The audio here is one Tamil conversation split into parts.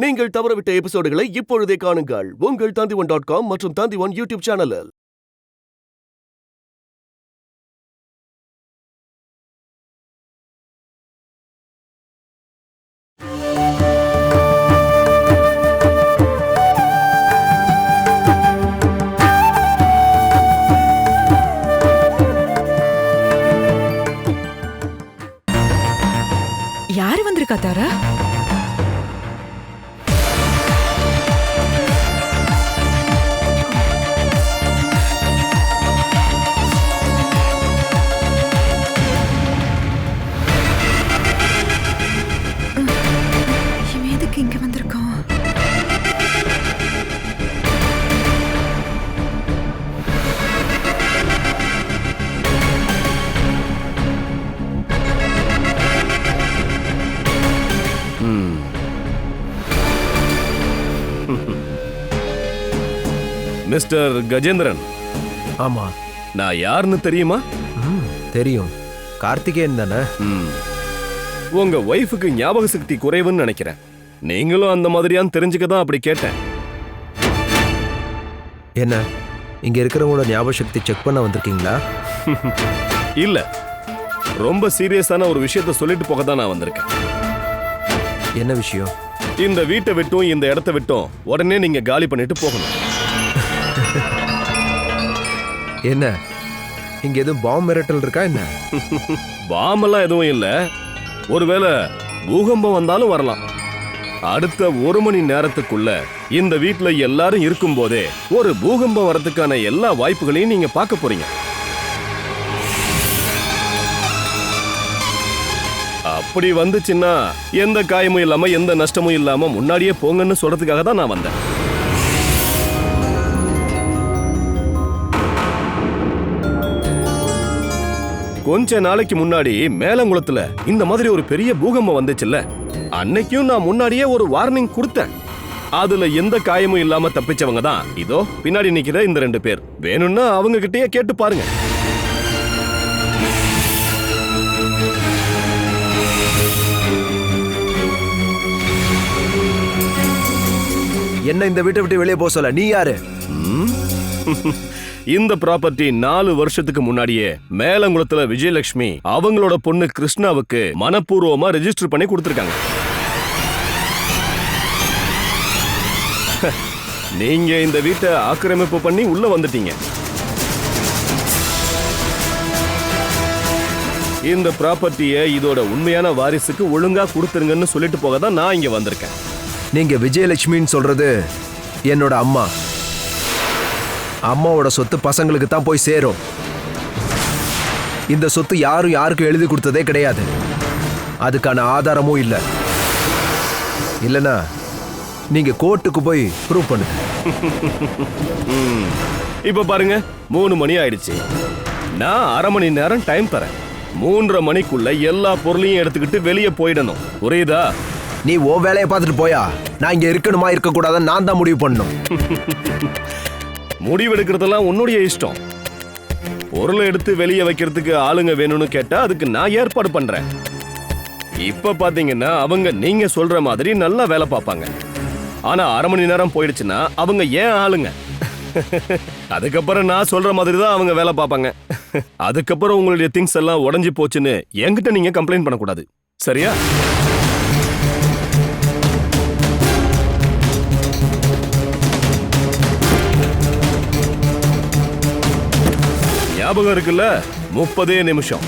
நீங்கள் தவறவிட்ட எபிசோடுகளை இப்பொழுதே காணுங்கள் உங்கள் Tandivan.com மற்றும் Tandivan யூடியூப் சேனலில். யாரு வந்திருக்கா தாரா? இவன் எதுக்கு இங்க வந்திருக்கான்? மிஸ்டர் கஜேந்திரன். ஆமா, நான் யாருன்னு தெரியுமா? தெரியும். கார்த்திகேயன் தானே? உங்க ஒய்ஃபுக்கு ஞாபக சக்தி குறைவுன்னு நினைக்கிறேன். நீங்களும் அந்த மாதிரியான்னு தெரிஞ்சுக்க தான் அப்படி கேட்டேன். என்ன, இங்க இருக்கிறவங்களோட ஞாபக சக்தி செக் பண்ண வந்திருக்கீங்களா? இல்ல, ரொம்ப சீரியஸான ஒரு விஷயத்த சொல்லிட்டு போக தான் நான் வந்திருக்கேன். என்ன விஷயம்? இந்த வீட்டை விட்டும் இந்த இடத்த விட்டும் உடனே நீங்க காலி பண்ணிட்டு போகணும். என்ன, இங்க எதுவும் பாம்பு மிரட்டல் இருக்கா என்ன? பாம்பெல்லாம் எதுவும் இல்ல. ஒருவேளை பூகம்பம் வந்தாலும் வரலாம். அடுத்த 1 மணி நேரத்துக்குள்ள இந்த வீட்டுல எல்லாரும் இருக்கும் போதே ஒரு பூகம்பம் வரதுக்கான எல்லா வாய்ப்புகளையும் நீங்க பார்க்க போறீங்க. அப்படி வந்துச்சுன்னா எந்த காயமும் இல்லாம எந்த நஷ்டமும் இல்லாம முன்னாடியே போங்கன்னு சொல்றதுக்காக தான் நான் வந்தேன். கொஞ்ச நாளைக்கு முன்னாடி மேலங்குளத்துல இந்த மாதிரி ஒரு பெரிய பூகம்பம் வந்துச்சுல்ல, அன்னைக்கும் நான் முன்னாடியே ஒரு வார்னிங் கொடுத்தேன். அதுல எந்த காயமும் இல்லாம தப்பிச்சவங்க தான் இதோ பின்னாடி நிக்கிற இந்த 2 பேர். வேணும்னா அவங்க கிட்டயே கேட்டு பாருங்க. என்ன இந்த வீட்டை விட்டு வெளியே போக சொல்ல? நீ யாரு? இந்த ப்ராப்பர்ட்டி 4 வருஷத்துக்கு முன்னாடியே மேலங்குளத்துல விஜயலட்சுமி அவங்களோட பொண்ணு கிருஷ்ணாவுக்கு மனப்பூர்வமா ரெஜிஸ்டர் பண்ணி கொடுத்திருக்காங்க. நீங்க இந்த வீட்டை ஆக்கிரமிப்பு பண்ணி உள்ள வந்துட்டீங்க. இந்த ப்ராப்பர்ட்டியை இதோட உண்மையான வாரிசுக்கு ஒழுங்கா கொடுத்துருங்கன்னு சொல்லிட்டு போக தான் நான் இங்க வந்திருக்கேன். நீங்க விஜயலட்சுமின்னு சொல்றது என்னோட அம்மா. அம்மாவோட சொத்து பசங்களுக்கு தான் போய் சேரும். இந்த சொத்து யாரும் யாருக்கும் எழுதி கொடுத்ததே கிடையாது. அதுக்கான ஆதாரமும் இல்லை. இல்லைன்னா நீங்க கோர்ட்டுக்கு போய் ப்ரூவ் பண்ணுங்க. இப்ப பாருங்க, 3 மணி ஆயிடுச்சு. நான் 1/2 மணி நேரம் டைம் தரேன். 3:30 மணிக்குள்ள எல்லா பொருளையும் எடுத்துக்கிட்டு வெளியே போயிடணும். புரியுதா? நீ ஓ வேலையை பார்த்துட்டு போயா. நான் இங்க இருக்கணுமா இருக்க கூடாதுன்னு நான் தான் முடிவு பண்ணணும். முடிவெடுக்கிறதெல்லாம் உன்னுடைய இஷ்டம். பொருளை எடுத்து வெளியே வைக்கிறதுக்கு ஆளுங்க வேணும்னு கேட்டா அதுக்கு நான் ஏற்பாடு பண்றேன். இப்ப பாத்தீங்கன்னா அவங்க நீங்க சொல்ற மாதிரி நல்லா வேலை பார்ப்பாங்க. ஆனா 1/2 மணி நேரம் போயிடுச்சுன்னா அவங்க ஏன் ஆளுங்க. அதுக்கப்புறம் நான் சொல்ற மாதிரி தான் அவங்க வேலை பார்ப்பாங்க. அதுக்கப்புறம் உங்களுடைய திங்ஸ் எல்லாம் உடைஞ்சு போச்சுன்னு என்கிட்ட நீங்க கம்ப்ளைண்ட் பண்ணக்கூடாது. சரியா? ஞாபகம் இருக்குல்ல? 30 நிமிஷம்.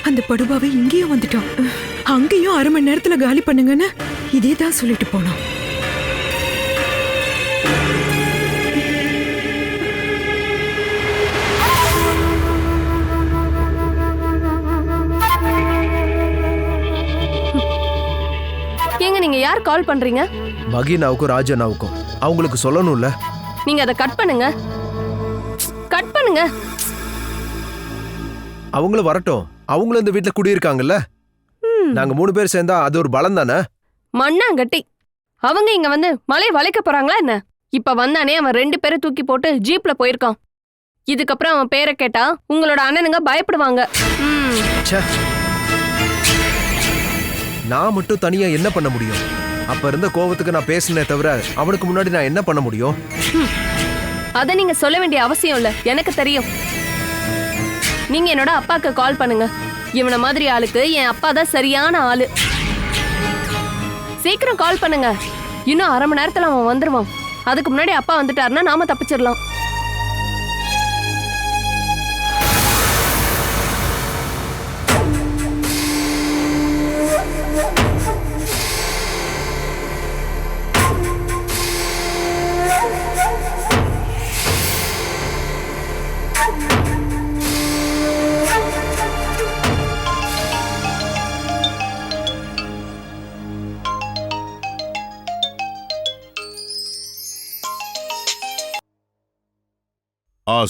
அந்த படுபாவை இங்கேயும் வந்துட்டான். அங்கேயும் 1/2 மணி நேரத்துல காலி பண்ணுங்கன்னு இதே தான் சொல்லிட்டு போனான். ஏங்க, நீங்க யார் கால் பண்றீங்க? மகினாவுக்கும் ராஜனாவுக்கும். அவங்களுக்கு சொல்லணும்ல. நீங்க அதை கட் பண்ணுங்க. கட் பண்ணுங்க. ஏனுங்க? அவங்களும் வரட்டும். அவங்களும் இந்த வீட்டுல குடியிருக்காங்கல்ல. நாங்க 3 பேர் சேர்ந்தா அது ஒரு பலம் தானே. மண்ணாங்கட்டி. அவங்க இங்க வந்து மலையை வளைக்க போறாங்களா என்ன? இப்ப வந்தானே அவன் 2 பேரை தூக்கி போட்டு ஜீப்ல போயிருக்கான். இதுக்கப்புறம் அவன் பேரை கேட்டா உங்களோட அண்ணனுங்க பயப்படுவாங்க. ச்சே. நான் மட்டும் தனியா என்ன பண்ண முடியும்? அப்ப இருந்த கோவத்துக்கு நான் பேசினே தவிர அவனுக்கு முன்னாடி நான் என்ன பண்ண முடியும்? அத நீங்க சொல்ல வேண்டிய அவசியம் இல்ல, எனக்கு தெரியும். நீங்க என்னோட அப்பாக்கு கால் பண்ணுங்க. இவன மாதிரி ஆளுக்கு என் அப்பா தான் சரியான ஆளு. சீக்கிரம் கால் பண்ணுங்க. இன்னும் 1/2 மணி நேரத்துல அவன் வந்துருவான். அதுக்கு முன்னாடி அப்பா வந்துட்டாருன்னா நாம தப்பிச்சிடலாம்.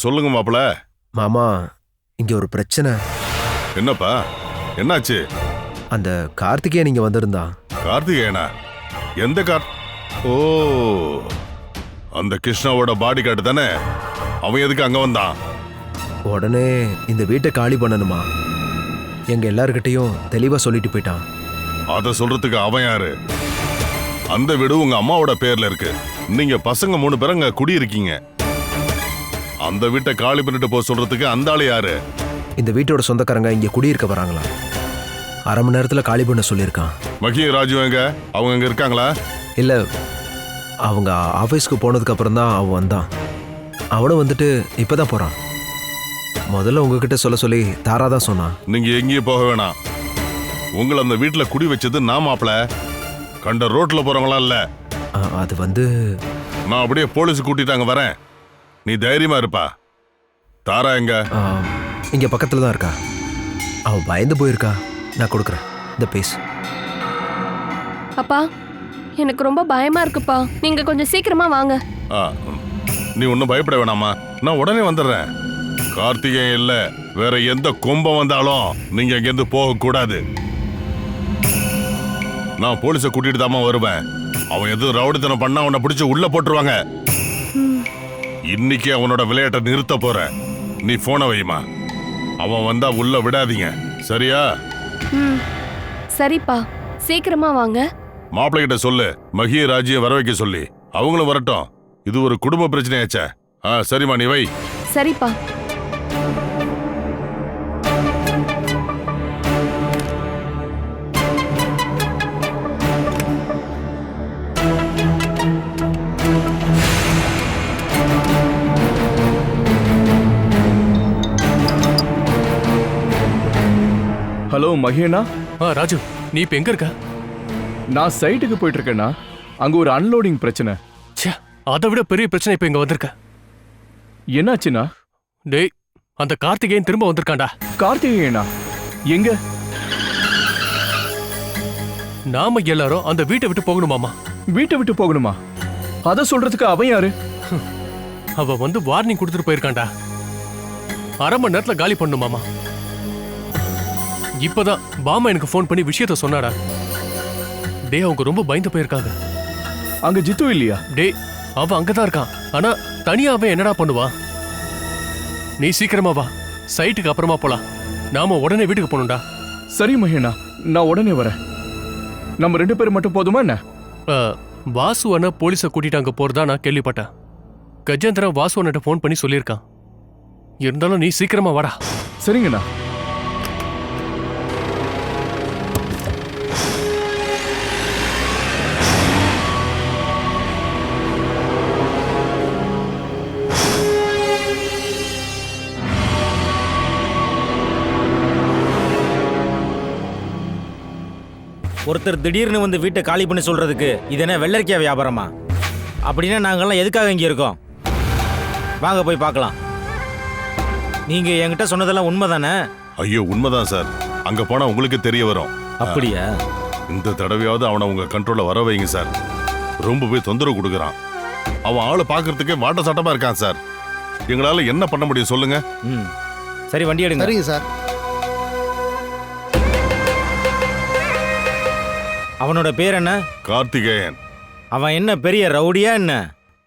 சொல்லுங்க மாப்பிள. மாமா, இங்க ஒரு பிரச்சனை. என்னப்பா, என்னாச்சு? அந்த கார்த்திகேயன் இங்க வந்திருந்தான். கார்த்திகேயனா? எந்த ஓ, அந்த கிருஷ்ணாவோட பாடி கார்டு தானே? அவன் எதுக்கு அங்க வந்தான்? உடனே இந்த வீட்டை காலி பண்ணணுமா? எங்க எல்லார்கிட்டையும் தெளிவா சொல்லிட்டு போயிட்டான். அத சொல்றதுக்கு அவன் யாரு? அந்த வீடு உங்க அம்மாவோட பேர்ல இருக்கு. நீங்க பசங்க 3 பேர் அங்க குடியிருக்கீங்க. அந்த வீட்டை காலி பண்ணிட்டு போக சொல்றதுக்கு அந்த ஆளு யாரு? இந்த வீட்டோட சொந்தக்காரங்க இங்க குடியிருக்க வராங்களா? 1/2 மணி நேரத்துல காலி பண்ண சொல்லியிருக்கான். மகியும் ராஜு எங்க? அவங்க அங்க இருக்காங்களா? இல்ல, அவங்க ஆபீஸ்க்கு போனதுக்கு அப்புறம் தான் அவன் வந்தான். அவனும் வந்துட்டு இப்பதான் போறான். முதல்ல உங்ககிட்ட சொல்ல சொல்லி தாரா தான் சொன்னான். நீங்க எங்கேயும் போக வேணாம். உங்களை அந்த வீட்டுல குடி வச்சது நான் மாப்பிள. கண்ட ரோட்ல போறவங்களா இல்ல. அது வந்து நான் அப்படியே போலீஸ் கூட்டிட்டாங்க வரேன். நீ தைரியமா இருப்பா. தாரா எங்க? இங்க பக்கத்துல தான் இருக்கா. அவ பயந்து போயிருக்கா. நான் கொடுக்குறேன், இந்த பேஸ். அப்பா, எனக்கு ரொம்ப பயமா இருக்குப்பா. நீங்க கொஞ்சம் சீக்கிரமா வாங்க. நீ ஒன்னும் பயப்பட வேணாமா, நான் உடனே வந்துடுறேன். கார்த்திகேயன் இல்ல, வேற எந்த கும்பம் வந்தாலும் நீங்க இங்கிருந்து போக கூடாது. நான் போலீஸை கூட்டிட்டு தாமா வருவேன். அவன் எதுவும் ரவுடித்தனம் பண்ணா அவனை பிடிச்சு உள்ள போட்டுருவாங்க. இன்னைக்கு அவனோட விளையாட்டை நிறுத்த போற. நீ போனை வைமா. அவன் வந்தா உள்ள விடாதீங்க, சரியா? சரிப்பா, சீக்கிரமா வாங்க. மாப்பிள்ளை கிட்ட சொல்லு, மகிய ராஜ்யம் வர வைக்க சொல்லி. அவங்களும் வரட்டும். இது ஒரு குடும்ப பிரச்சனையாச்சே. சரிம்மா, நீ வை. சரிப்பா. ஹலோ மகேனா. ராஜு, நீ இப்ப எங்க இருக்க? நான் சைட்டுக்கு போயிட்டு இருக்கேன்னா. அங்க ஒரு அன்லோடிங் பிரச்சனை. அதை விட பெரிய பிரச்சனை இப்ப இங்க வந்திருக்க. என்னாச்சுன்னா? டேய், அந்த கார்த்திகேயன் திரும்ப வந்திருக்காண்டா. கார்த்திகேயனா? எங்க? நாம எல்லாரும் அந்த வீட்டை விட்டு போகணுமாமா. வீட்டை விட்டு போகணுமா? அத சொல்றதுக்கு அவன் யாரு? அவ வந்து வார்னிங் கொடுத்துட்டு போயிருக்காண்டா. 1/2 மணி நேரத்துல காலி பண்ணுமாமா. இப்பதான் பாமா எனக்கு போன் பண்ணி விஷயத்த சொன்னாடா. டே, அவங்க ரொம்ப பயந்து போயிருக்காங்க. அங்க ஜித்து இல்லையா? டே, அவன் அங்கதான் இருக்கான். ஆனா தனியா அவன் என்னடா பண்ணுவான்? நீ சீக்கிரமா வா, சைட்டுக்கு அப்புறமா போலாம். நாம உடனே வீட்டுக்கு போகணும்டா. சரி மகேனா, நான் உடனே வரேன். நம்ம 2 பேரும் மட்டும் போதுமா என்ன? வாசு அண்ணா போலீஸை கூட்டிட்டு அங்க போறதா நான் கேள்விப்பட்டேன். கஜேந்திரன் வாசு அண்ணாட்ட போன் பண்ணி சொல்லியிருக்கான். இருந்தாலும் நீ சீக்கிரமா வாடா. சரிங்கண்ணா. ஒருத்தர் திடீர்னு வந்து வீட்டை காலி பண்ணி சொல்றதுக்கு இது என்ன வெள்ளரிக்கா வியாபாரமா? அப்படின்னா நாங்கள்லாம் எதுக்காக இங்கே இருக்கோம்? வாங்க போய் பார்க்கலாம். நீங்க என்கிட்ட சொன்னதெல்லாம் உண்மைதானே? ஐயோ, உண்மைதான் சார். அங்க போனா உங்களுக்கு தெரிய வரும். அப்படியா? இந்த தடவையாவது அவனை உங்க கண்ட்ரோல்ல வர வைங்க சார். ரொம்பவே தொந்தரவு கொடுக்குறான். அவன் ஆளு பாக்குறதுக்கே வாட்ட சட்டமா இருக்கான் சார். எங்களால என்ன பண்ண முடியும் சொல்லுங்க? ம் சரி, வண்டி எடுங்க. சரிங்க சார். அவனோட பேர் என்ன? கார்த்திகேயன். அவன் என்ன பெரிய ரவுடியா என்ன?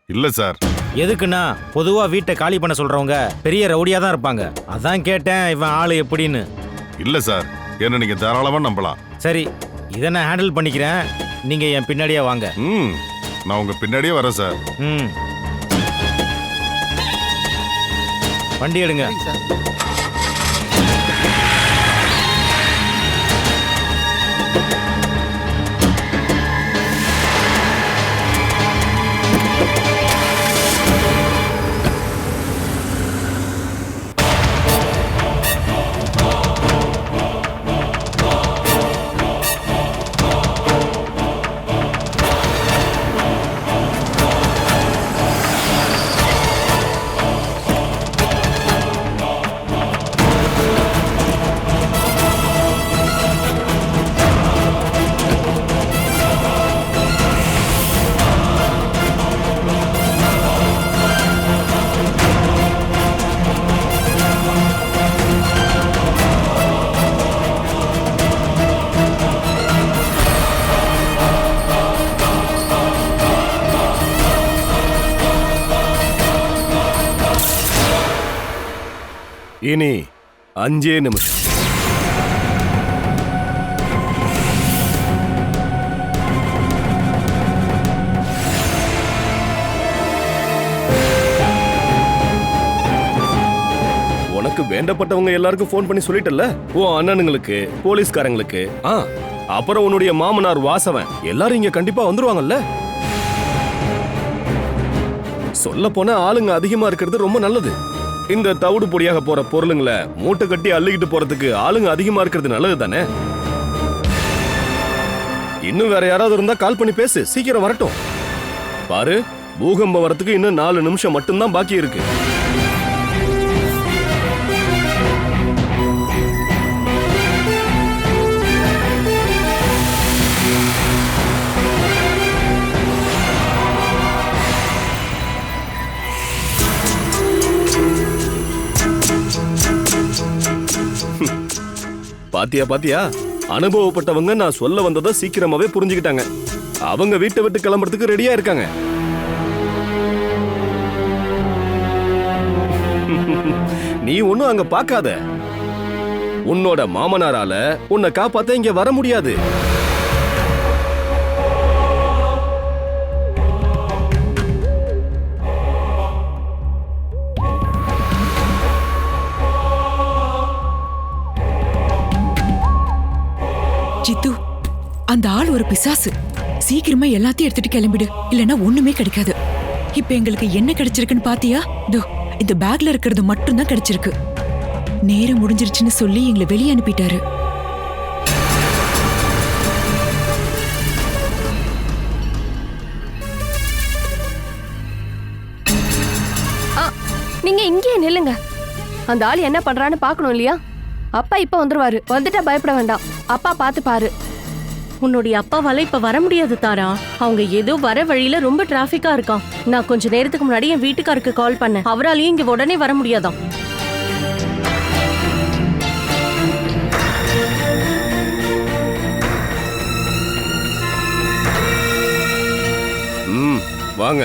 இல்ல சார். எதுக்குன்னா பொதுவா வீட்டை காலி பண்ண சொல்றவங்க பெரிய ரவுடியா தான் இருப்பாங்க. அதான் கேட்டேன் இவன் ஆளு எப்படின்னு. இல்ல சார், என்ன நீங்க தாராளமா நம்பலாம். சரி, இதை நான் ஹேண்டில் பண்ணிக்கிறேன். நீங்க என் பின்னாடியே வாங்க. நான் உங்க பின்னாடியே வரேன் சார். ம் வண்டி எடுங்க. சரிங்க சார். இனி 5 நிமிஷம். உனக்கு வேண்டப்பட்டவங்க எல்லாருக்கும் ஃபோன் பண்ணி சொல்லிட்டல்ல? உன் அண்ணனுங்களுக்கு, போலீஸ்காரங்களுக்கு, அப்புறம் உன்னுடைய மாமனார் வாசவன் எல்லாரும் இங்க கண்டிப்பா வந்துருவாங்கல்ல? சொல்ல போனா ஆளுங்க அதிகமா இருக்கிறது ரொம்ப நல்லது. இந்த தவிடு பொடியாக போற பொருளுங்களை மூட்டை கட்டி அள்ளிக்கிட்டு போறதுக்கு ஆளுங்க அதிகமா இருக்கிறது நல்லது தானே? இன்னும் வேற யாராவது இருந்தா கால் பண்ணி பேசு, சீக்கிரம் வரட்டும். பாரு, பூகம்பம் வரத்துக்கு இன்னும் 4 நிமிஷம் மட்டும்தான் பாக்கி இருக்கு. பாத்தியா அனுபவப்பட்டவங்க நான் சொல்ல வந்ததை சீக்கிரமாவே புரிஞ்சுக்கிட்டாங்க. அவங்க வீட்டை விட்டு கிளம்புறதுக்கு ரெடியா இருக்காங்க. நீ ஒண்ணும் அங்க பார்க்காத. உன்னோட மாமனாரால உன்னை காப்பாத்த இங்க வர முடியாது. ஜித்து, அந்த ஆள் ஒரு பிசாசு. சீக்கிரமா எல்லாத்தையும் எடுத்துட்டு கிளம்பிடு, இல்லைன்னா ஒண்ணுமே கிடைக்காது. இப்ப எங்களுக்கு என்ன கிடைச்சிருக்குன்னு பாத்தியா? இந்த பேக்ல இருக்கிறது மட்டும் தான் கிடைச்சிருக்கு. நேரம் முடிஞ்சிருச்சுன்னு சொல்லி எங்களை வெளியே அனுப்பிட்டாரு. நீங்க இங்கேயே நில்லுங்க. அந்த ஆள் என்ன பண்றான்னு பாக்கணும் இல்லையா? அப்பா இப்ப வந்துருவாரு. வந்துட்டா பயப்பட வேண்டாம். அப்பா பாத்து பாரு. உன்னுடைய அப்பாவால இப்ப வர முடியாது தாரா. அவங்க ஏதோ வர வழியில ரொம்ப டிராபிக்கா இருக்கான். நான் கொஞ்ச நேரத்துக்கு முன்னாடி என் வீட்டுக்காருக்கு கால் பண்ணேன். அவராலையும் இங்க உடனே வர முடியாதாம். வாங்க.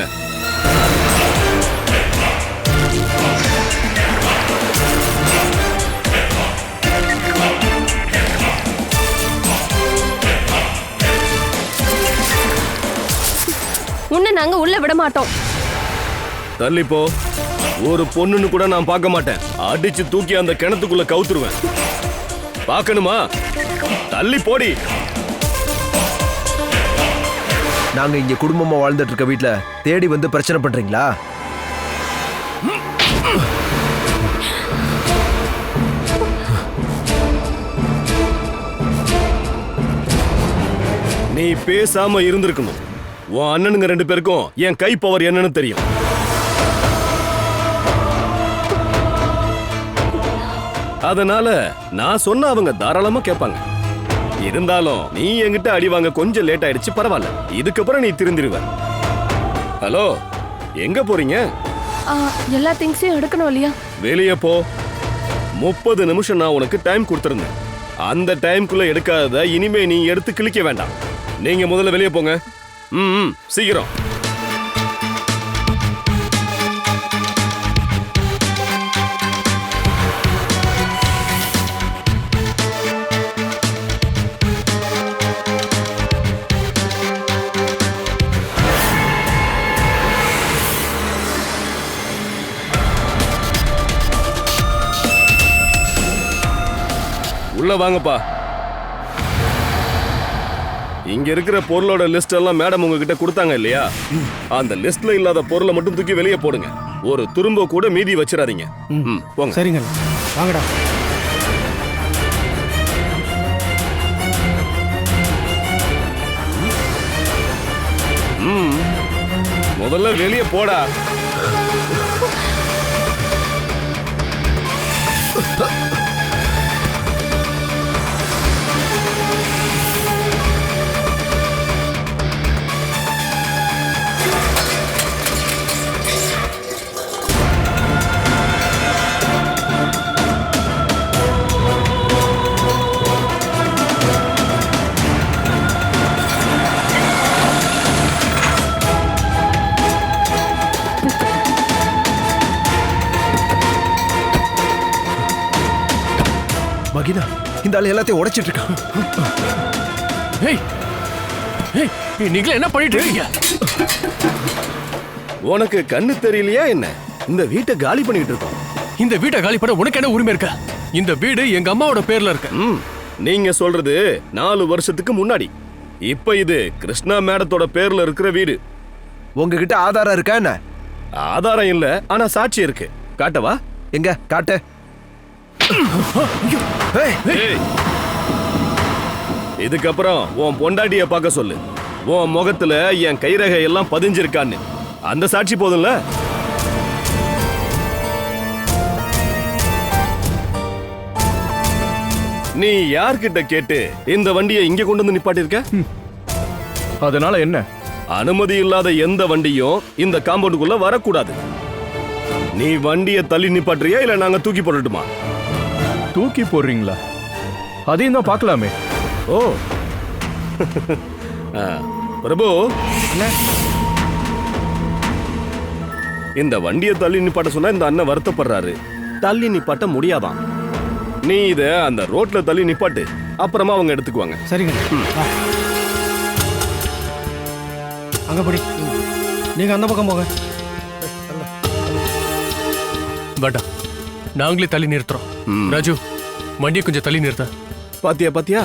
உன்னை நாங்க உள்ள விட மாட்டோம். தள்ளிப்போ. ஒரு பொண்ணுன்னு கூட நான் பார்க்க மாட்டேன். அடிச்சு தூக்கி அந்த கிணத்துக்குள்ள கவுத்துருவேன். பார்க்கணுமா? தள்ளி போடி. நாங்க இங்க குடும்பமா வாழ்ந்துட்டு இருக்க வீட்ல தேடி வந்து பிரச்சனை பண்றீங்களா? நீ பேசாம இருந்திருக்கணும். உன் அண்ணனுங்க 2 பேருக்கும் என் கை பவர் என்னன்னு தெரியும். அதனால நான் சொன்ன அவங்க தாராளமா கேட்பாங்க. இருந்தாலும் நீ என்கிட்ட அடி வாங்க கொஞ்சம் லேட் ஆயிடுச்சு, பரவாயில்ல. இதுக்கப்புறம் நீ திருந்திருவ. ஹலோ, எங்க போறீங்க? எல்லா திங்ஸையும் எடுக்கணும் இல்லையா? வெளியே போ. 30 நிமிஷம் நான் உனக்கு டைம் கொடுத்திருந்தேன். அந்த டைம்குள்ள எடுக்காதத இனிமே நீ எடுத்து கிழிக்க வேண்டாம். நீங்க முதல்ல வெளியே போங்க. சீக்கிரம். உள்ள வாங்கப்பா. இங்க இருக்கிற பொருளோட லிஸ்ட் எல்லாம் மேடம் உங்ககிட்ட கொடுத்தாங்க இல்லையா? அந்த லிஸ்ட்ல இல்லாத பொருளை மட்டும் தூக்கி வெளியே போடுங்க. ஒரு துரும்ப கூட மீதி வச்சிடாதீங்க. போங்க. சரிங்க, வாங்கடா. முதல்ல வெளியே போடா. மகினா, இந்த ஆள் எல்லாத்தையும் உடைச்சிட்டு இருக்கான். ஏய் ஏய், நீங்களே என்ன பண்ணிட்டு இருக்கீங்க? உனக்கு கண்ணு தெரியலையா என்ன? இந்த வீட்டை காலி பண்ணிட்டு இருக்கோம். இந்த வீட்டை காலி பண்ண உனக்கு என்ன உரிமை இருக்க? இந்த வீடு எங்க அம்மாவோட பேர்ல இருக்கு. நீங்க சொல்றது 4 வருஷத்துக்கு முன்னாடி. இப்ப இது கிருஷ்ணா மேடத்தோட பேர்ல இருக்கிற வீடு. உங்ககிட்ட ஆதாரம் இருக்கா என்ன? ஆதாரம் இல்ல, ஆனா சாட்சி இருக்கு. காட்டவா? எங்க காட்டு. ஏய், இதுக்கப்புறம் உன் பொண்டாட்டிய பார்க்க சொல்லு. உன் முகத்துல என் கைரேகை எல்லாம் பதிஞ்சிருக்கான்னு. அந்த சாட்சி போதும்ல? நீ யார்கிட்ட கேட்டு இந்த வண்டியை இங்க கொண்டு வந்து நிப்பாட்டிருக்க? அதனால என்ன? அனுமதி இல்லாத எந்த வண்டியும் இந்த காம்பவுண்டுக்குள்ள வரக்கூடாது. நீ வண்டியை தள்ளி நிப்பாட்டுறியா இல்ல நாங்க தூக்கி போடட்டுமா? தூக்கி போடுறீங்களா? அதையும் தான் பார்க்கலாமே. ஓ பிரபு, இந்த வண்டியை தள்ளி நிப்பாட்ட சொன்னா இந்த அண்ணன் வருத்தப்படுறாரு. தள்ளி நிப்பாட்ட முடியாதான். நீ இத அந்த ரோட்ல தள்ளி நிப்பாட்டு, அப்புறமா அவங்க எடுத்துக்குவாங்க. சரிங்க, அங்க படி. நீங்க அந்த பக்கம் போங்க. பட்டா, நாங்களே தள்ளி நிறுத்துறோம். ராஜு, வண்டியை கொஞ்சம் தள்ளி நிறுத்த. பாத்தியா பாத்தியா,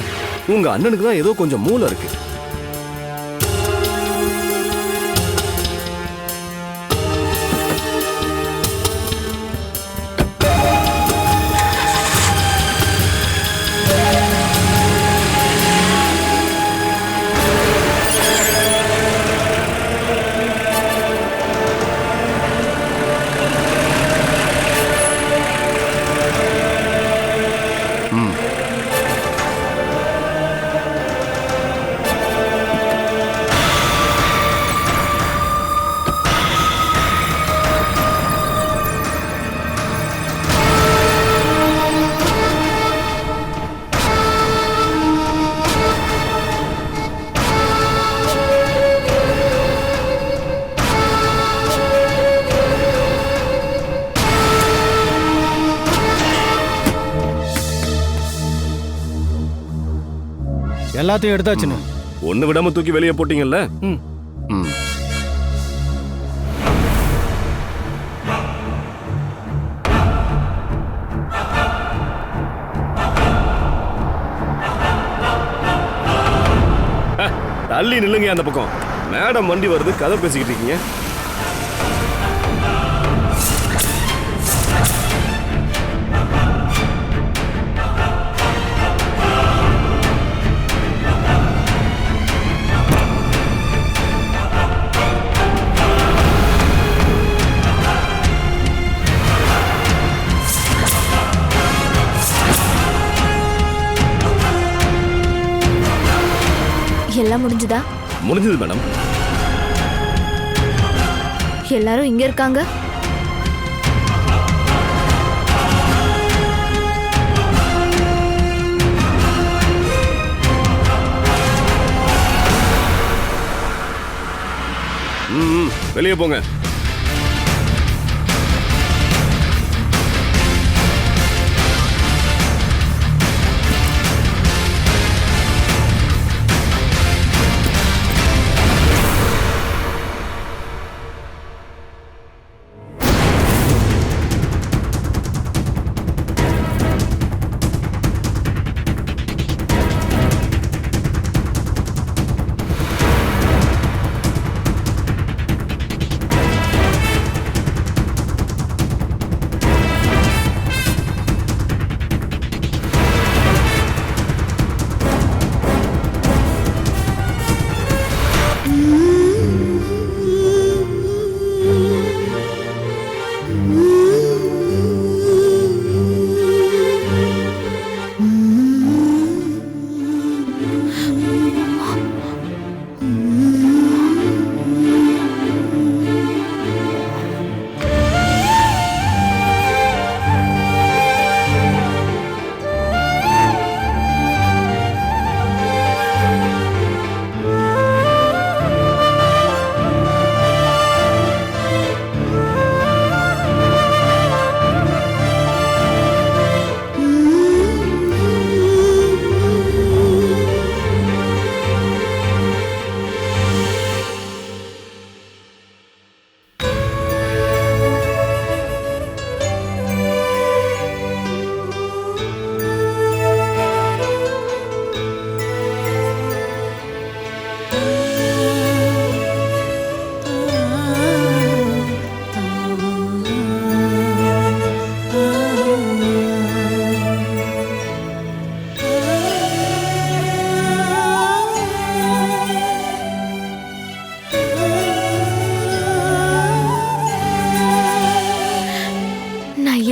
உங்க அண்ணனுக்கு தான் ஏதோ கொஞ்சம் மூளை இருக்கு. எல்லாத்தையும் எடுத்தாச்சுன்னு. ஒண்ணு விடாம தூக்கி வெளியே போட்டீங்கல்ல? தள்ளி நில்லுங்க அந்த பக்கம். மேடம் வண்டி வருது, கதை பேசிக்கிட்டு இருக்கீங்க. எல்லாம் முடிஞ்சுதா? முடிஞ்சது மேடம். எல்லாரும் இங்க இருக்காங்க. வெளியே போங்க.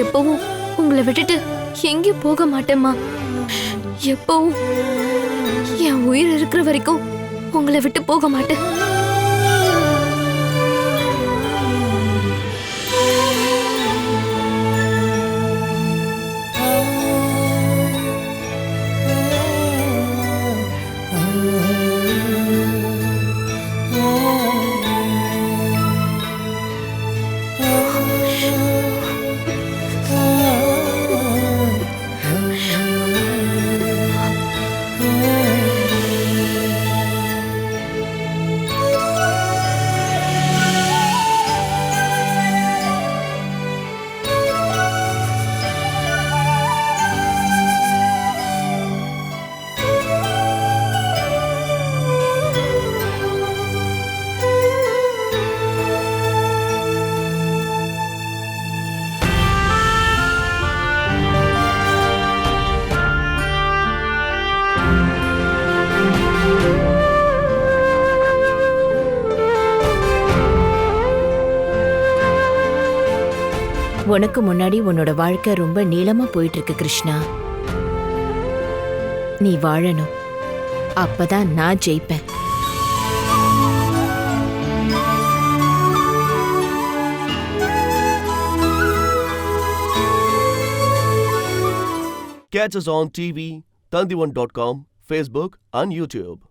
எப்பவும் உங்களை விட்டுட்டு எங்கேயும் போக மாட்டேம்மா. எப்பவும் என் உயிர் இருக்கிற வரைக்கும் உங்களை விட்டு போக மாட்டேன். உனக்கு முன்னாடி உன்னோட வாழ்க்கை ரொம்ப நீளமா போயிட்டு இருக்கு கிருஷ்ணா. நீ வாழணும், அப்பதான் நான் ஜெயிப்பேன். Catch us on TV, Tandivan.com, Facebook and YouTube.